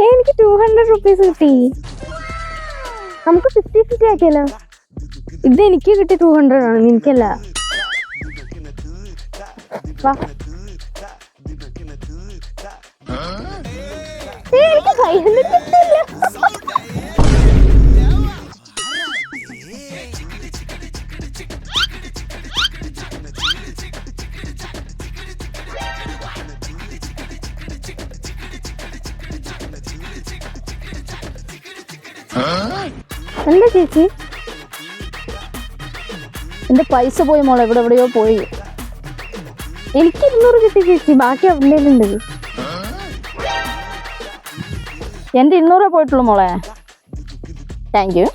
എനിക്ക് 200 rupees കിട്ടി. നമുക്ക് 50-50 ആക്കിയല്ലോ. ഇത് എനിക്ക് കിട്ടി 200 ആണ്, എനിക്കല്ല. എനിക്ക് 500 കിട്ടില്ല. എന്താ ചേച്ചി? എന്റെ പൈസ പോയി മോളെ, എവിടെയോ പോയി. എനിക്ക് 200 കിട്ടി ചേച്ചി, ബാക്കി അവൻ്റെ ഉണ്ട്. എന്റെ 200 പോയിട്ടുള്ളൂ മോളെ. Thank you.